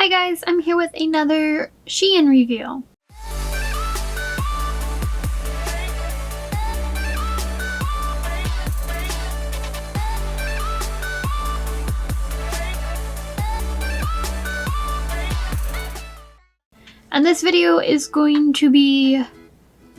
Hi guys, I'm here with another SheIn review. And this video is going to be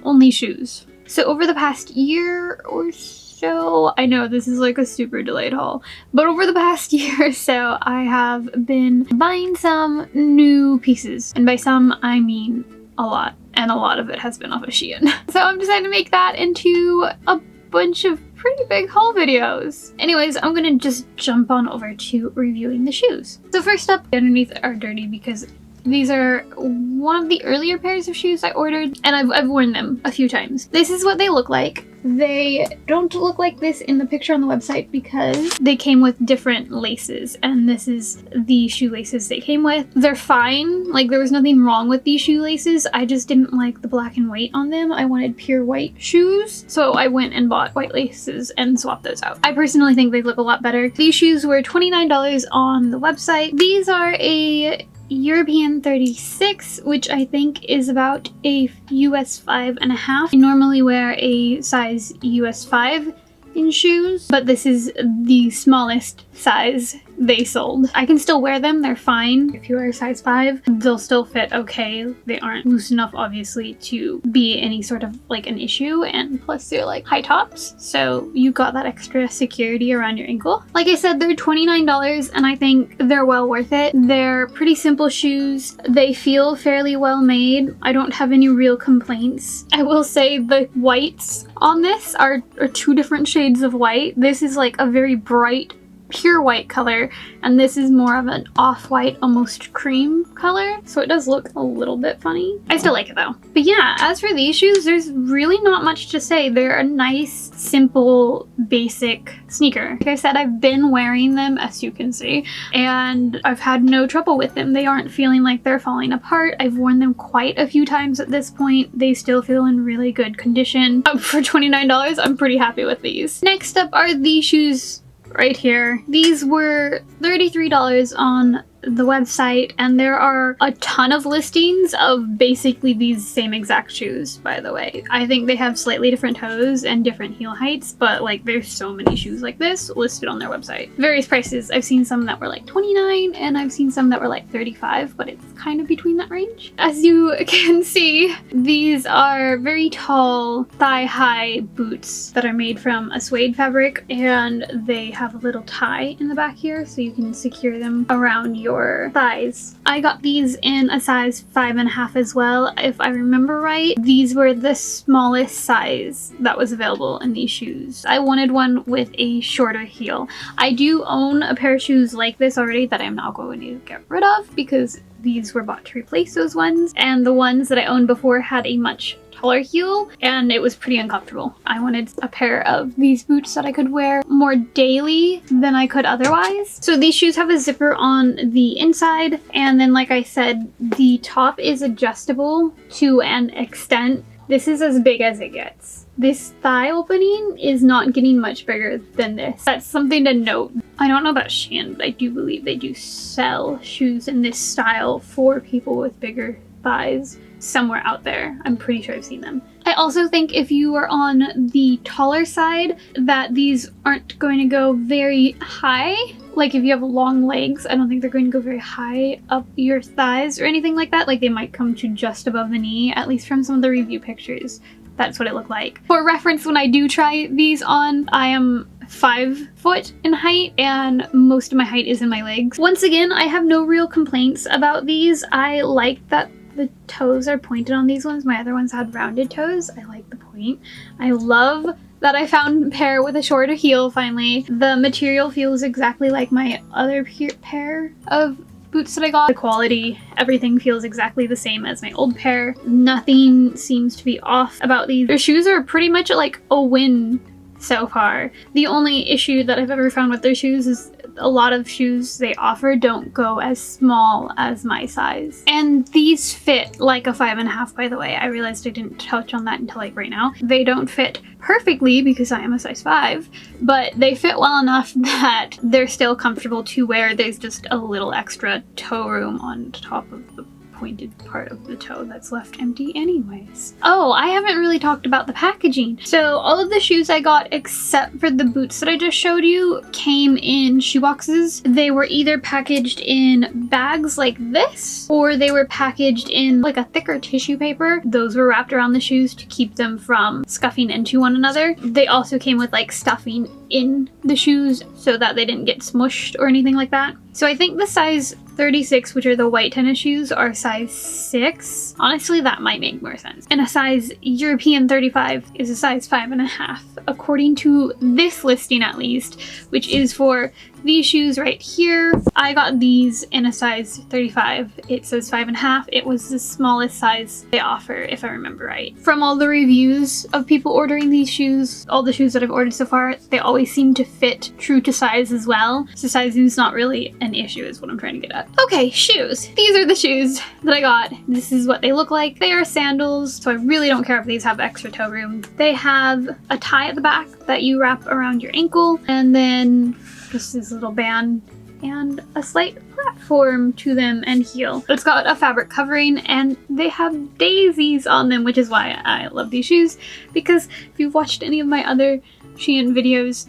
only shoes. So over the past year or so, I know this is like a super delayed haul, but over the past year or so, I have been buying some new pieces. And by some, I mean a lot. And a lot of it has been off of SheIn. So I'm deciding to make that into a bunch of pretty big haul videos. Anyways, I'm gonna just jump on over to reviewing the shoes. So first up, the underneath are dirty because these are one of the earlier pairs of shoes I ordered, and I've worn them a few times. This is what they look like. They don't look like this in the picture on the website because they came with different laces, and this is the shoelaces they came with. They're fine, like there was nothing wrong with these shoelaces. I just didn't like the black and white on them. I wanted pure white shoes, so I went and bought white laces and swapped those out. I personally think they look a lot better. These shoes were $29 on the website. These are a European 36, which I think is about a US 5.5. I normally wear a size US 5 in shoes, but this is the smallest size they sold. I can still wear them, they're fine. If you wear a size 5, they'll still fit okay. They aren't loose enough, obviously, to be any sort of like an issue, and plus they're like high tops, so you got that extra security around your ankle. Like I said, they're $29 and I think they're well worth it. They're pretty simple shoes. They feel fairly well made. I don't have any real complaints. I will say the whites on this are two different shades of white. This is like a very bright pure white color, and this is more of an off-white, almost cream color, so it does look a little bit funny. I still like it though. But yeah, as for these shoes, there's really not much to say. They're a nice, simple, basic sneaker. Like I said, I've been wearing them, as you can see, and I've had no trouble with them. They aren't feeling like they're falling apart. I've worn them quite a few times at this point. They still feel in really good condition. For $29, I'm pretty happy with these. Next up are these shoes right here. These were $33 on the website, and there are a ton of listings of basically these same exact shoes, by the way. I think they have slightly different toes and different heel heights, but like there's so many shoes like this listed on their website. Various prices. I've seen some that were like $29 and I've seen some that were like $35, but it's kind of between that range. As you can see, these are very tall thigh-high boots that are made from a suede fabric, and they have a little tie in the back here so you can secure them around your thighs. I got these in a size 5.5 as well. If I remember right, these were the smallest size that was available in these shoes. I wanted one with a shorter heel. I do own a pair of shoes like this already that I'm now going to get rid of because these were bought to replace those ones, and the ones that I owned before had a much taller heel and it was pretty uncomfortable. I wanted a pair of these boots that I could wear more daily than I could otherwise. So these shoes have a zipper on the inside, and then like I said, the top is adjustable to an extent. This is as big as it gets. This thigh opening is not getting much bigger than this. That's something to note. I don't know about SheIn, but I do believe they do sell shoes in this style for people with bigger thighs somewhere out there. I'm pretty sure I've seen them. I also think if you are on the taller side that these aren't going to go very high. Like if you have long legs, I don't think they're going to go very high up your thighs or anything like that. Like they might come to just above the knee, at least from some of the review pictures. That's what it looked like. For reference, when I do try these on, I am 5 foot in height and most of my height is in my legs. Once again, I have no real complaints about these. I like that the toes are pointed on these ones. My other ones had rounded toes. I like the point. I love that I found a pair with a shorter heel finally. The material feels exactly like my other pair of boots that I got. The quality, everything feels exactly the same as my old pair. Nothing seems to be off about these. Their shoes are pretty much like a win so far. The only issue that I've ever found with their shoes is a lot of shoes they offer don't go as small as my size. And these fit like a 5.5, by the way. I realized I didn't touch on that until like right now. They don't fit perfectly because I am a size 5, but they fit well enough that they're still comfortable to wear. There's just a little extra toe room on top of the pointed part of the toe that's left empty anyways. Oh, I haven't really talked about the packaging. So all of the shoes I got except for the boots that I just showed you came in shoe boxes. They were either packaged in bags like this, or they were packaged in like a thicker tissue paper. Those were wrapped around the shoes to keep them from scuffing into one another. They also came with like stuffing in the shoes so that they didn't get smushed or anything like that. So I think the size 36, which are the white tennis shoes, are size 6. Honestly, that might make more sense. And a size European 35 is a size 5.5, according to this listing at least, which is for these shoes right here. I got these in a size 35. It says 5.5. It was the smallest size they offer, if I remember right. From all the reviews of people ordering these shoes, all the shoes that I've ordered so far, they always seem to fit true to size as well. So sizing is not really an issue is what I'm trying to get at. Okay, shoes. These are the shoes that I got. This is what they look like. They are sandals, so I really don't care if these have extra toe room. They have a tie at the back that you wrap around your ankle, and then just this little band and a slight platform to them and heel. It's got a fabric covering and they have daisies on them, which is why I love these shoes, because if you've watched any of my other SheIn videos,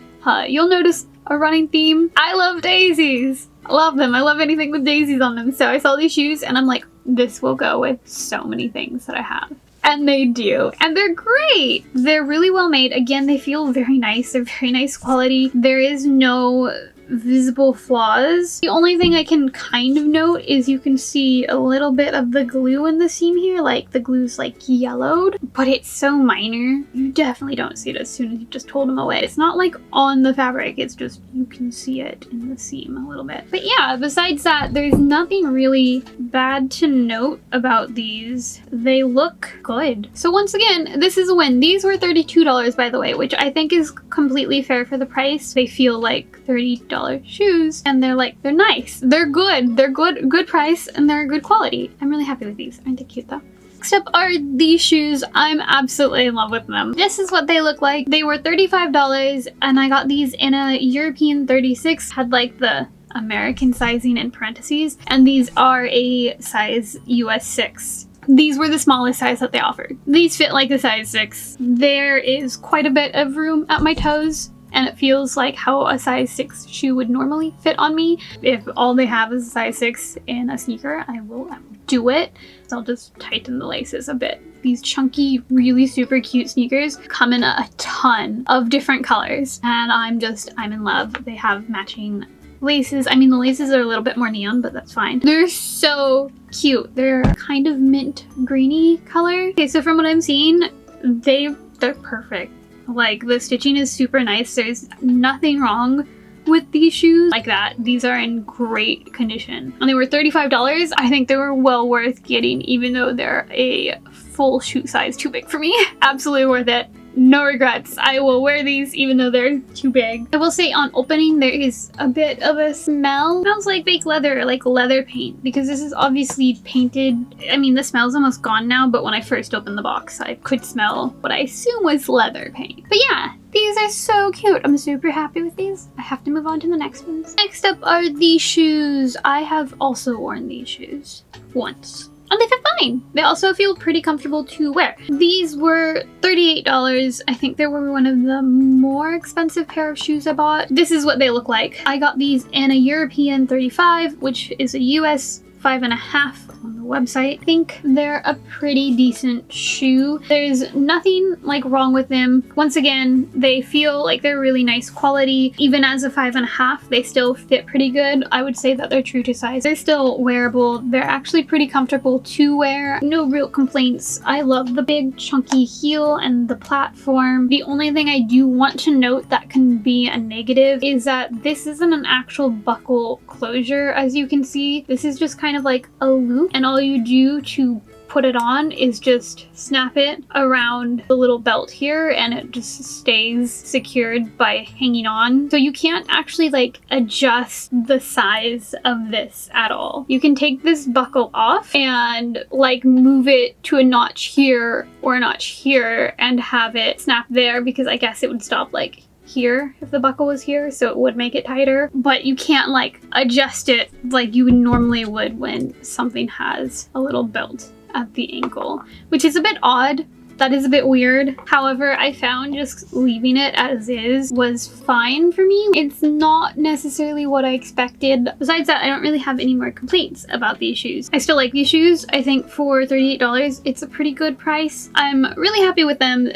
you'll notice a running theme. I love daisies. I love them. I love anything with daisies on them. So I saw these shoes and I'm like, this will go with so many things that I have. And they do. And they're great. They're really well made. Again, they feel very nice. They're very nice quality. There is no visible flaws. The only thing I can kind of note is you can see a little bit of the glue in the seam here, like the glue's like yellowed, but it's so minor. You definitely don't see it as soon as you just hold them away. It's not like on the fabric, it's just you can see it in the seam a little bit. But yeah, besides that, there's nothing really bad to note about these. They look good. So once again, this is a win. These were $32, by the way, which I think is completely fair for the price. They feel like $30 shoes and they're nice. They're good price, and they're good quality. I'm really happy with these. Aren't they cute though? Next up are these shoes. I'm absolutely in love with them. This is what they look like. They were $35 and I got these in a European 36. Had like the American sizing in parentheses, and these are a size US 6. These were the smallest size that they offered. These fit like a size 6. There is quite a bit of room at my toes, and it feels like how a size 6 shoe would normally fit on me. If all they have is a size 6 in a sneaker, I will do it. So I'll just tighten the laces a bit. These chunky, really super cute sneakers come in a ton of different colors, and I'm in love. They have matching laces. I mean, the laces are a little bit more neon, but that's fine. They're so cute. They're kind of mint greeny color. Okay, so from what I'm seeing, they're perfect. Like, the stitching is super nice. There's nothing wrong with these shoes like that. These are in great condition. And they were $35. I think they were well worth getting, even though they're a full shoe size too big for me. Absolutely worth it. No regrets. I will wear these even though they're too big. I will say on opening there is a bit of a smell. It smells like fake leather, like leather paint, because this is obviously painted. I mean, the smell's almost gone now, but when I first opened the box, I could smell what I assume was leather paint. But yeah, these are so cute. I'm super happy with these. I have to move on to the next ones. Next up are these shoes. I have also worn these shoes once, and they fit fine. They also feel pretty comfortable to wear. These were $38. I think they were one of the more expensive pair of shoes I bought. This is what they look like. I got these in a European 35, which is a US 5.5 on the website. I think they're a pretty decent shoe. There's nothing like wrong with them. Once again, they feel like they're really nice quality. Even as a 5.5, they still fit pretty good. I would say that they're true to size. They're still wearable. They're actually pretty comfortable to wear. No real complaints. I love the big chunky heel and the platform. The only thing I do want to note that can be a negative is that this isn't an actual buckle closure. As you can see, this is just kind of like a loop, and all you do to put it on is just snap it around the little belt here and it just stays secured by hanging on. So you can't actually like adjust the size of this at all. You can take this buckle off and like move it to a notch here or a notch here and have it snap there, because I guess it would stop like here if the buckle was here, so it would make it tighter, but you can't like adjust it like you normally would when something has a little belt at the ankle, which is a bit odd. That is a bit weird. However, I found just leaving it as is was fine for me. It's not necessarily what I expected. Besides that, I don't really have any more complaints about these shoes. I still like these shoes. I think for $38, it's a pretty good price. I'm really happy with them.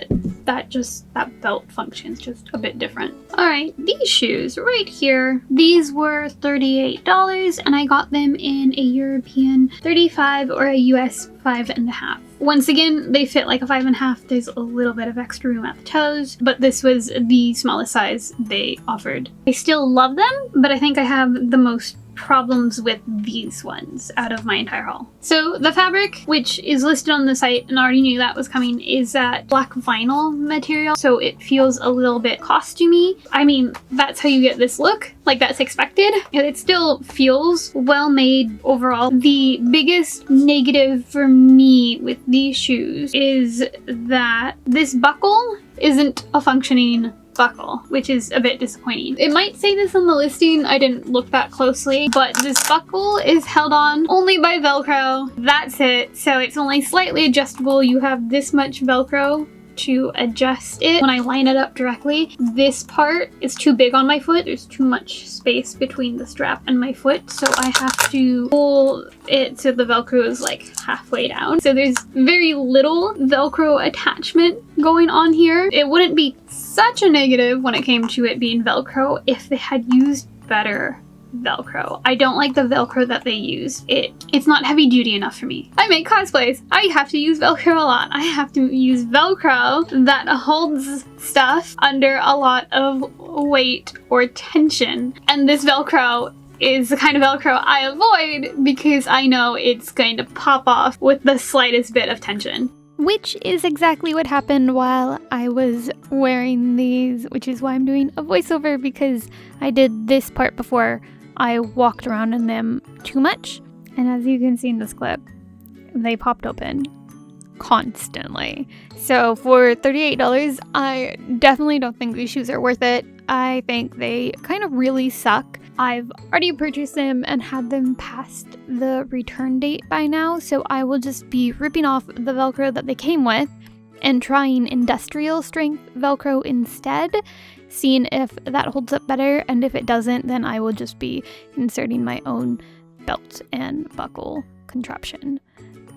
That belt functions just a bit different. All right, these shoes right here. These were $38 and I got them in a European 35 or a US 5.5. Once again, they fit like a 5.5. There's a little bit of extra room at the toes, but this was the smallest size they offered. I still love them, but I think I have the most problems with these ones out of my entire haul. So the fabric, which is listed on the site and I already knew that was coming, is that black vinyl material, so it feels a little bit costumey. I mean, that's how you get this look, like that's expected, and it still feels well made overall. The biggest negative for me with these shoes is that this buckle isn't a functioning buckle, which is a bit disappointing. It might say this on the listing, I didn't look that closely, but this buckle is held on only by Velcro. That's it. So it's only slightly adjustable. You have this much Velcro to adjust it. When I line it up directly, this part is too big on my foot. There's too much space between the strap and my foot, so I have to pull it so the Velcro is like halfway down. So there's very little Velcro attachment going on here. It wouldn't be such a negative when it came to it being Velcro if they had used better Velcro. I don't like the Velcro that they use. It's not heavy duty enough for me. I make cosplays. I have to use Velcro a lot. I have to use Velcro that holds stuff under a lot of weight or tension. And this Velcro is the kind of Velcro I avoid because I know it's going to pop off with the slightest bit of tension. Which is exactly what happened while I was wearing these, which is why I'm doing a voiceover, because I did this part before I walked around in them too much. And as you can see in this clip, they popped open constantly. So for $38, I definitely don't think these shoes are worth it. I think they kind of really suck. I've already purchased them and had them past the return date by now, so I will just be ripping off the Velcro that they came with and trying industrial strength Velcro instead, seeing if that holds up better, and if it doesn't, then I will just be inserting my own belt and buckle contraption.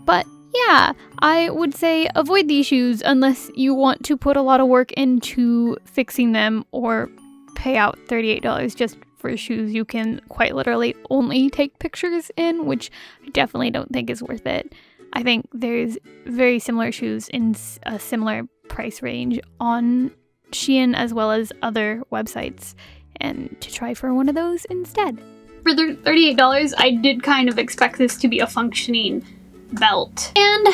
But yeah, I would say avoid these shoes unless you want to put a lot of work into fixing them or pay out $38 just for shoes you can quite literally only take pictures in, which I definitely don't think is worth it. I think there's very similar shoes in a similar price range on SheIn as well as other websites, and to try for one of those instead. For the $38, I did kind of expect this to be a functioning belt. And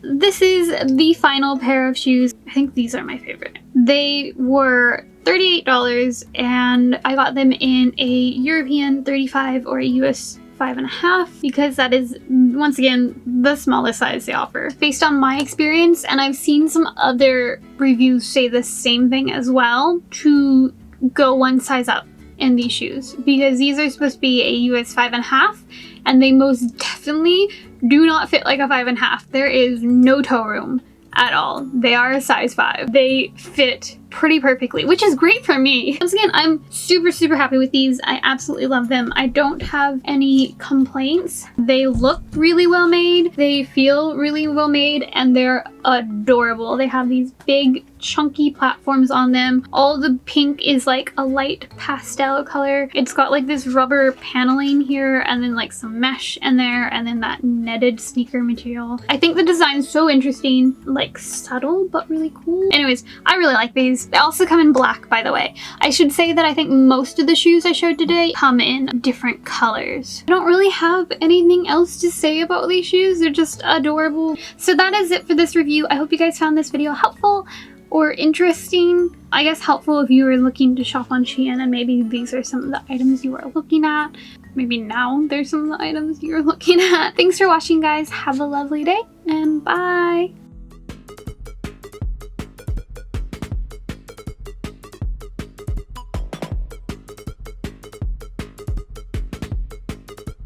this is the final pair of shoes. I think these are my favorite. They were $38 and I got them in a European 35 or a US 5.5 because that is, once again, the smallest size they offer. Based on my experience, and I've seen some other reviews say the same thing as well, to go one size up in these shoes, because these are supposed to be a US 5.5 and they most definitely do not fit like a 5.5. There is no toe room at all. They are a size 5. They fit pretty perfectly, which is great for me. Once again, I'm super happy with these. I absolutely love them. I don't have any complaints. They look really well made. They feel really well made, and they're adorable. They have these big chunky platforms on them. All the pink is like a light pastel color. It's got like this rubber paneling here and then like some mesh in there and then that netted sneaker material. I think the design's so interesting, like subtle but really cool. Anyways, I really like these. these. They also come in black, by the way. I should say that I think most of the shoes I showed today come in different colors. I don't really have anything else to say about these shoes. They're just adorable. So that is it for this review. I hope you guys found this video helpful or interesting. I guess helpful if you were looking to shop on SheIn and maybe these are some of the items you are looking at. Maybe now there's some of the items you're looking at. Thanks for watching, guys. Have a lovely day and bye.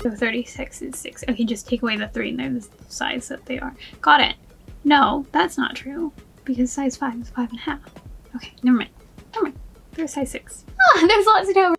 So 36 is 6. Okay, just take away the 3 and they're the size that they are. Got it. No, that's not true. Because size 5 is 5.5. Okay, never mind. Never mind. They're size 6. Ah, there's lots to know.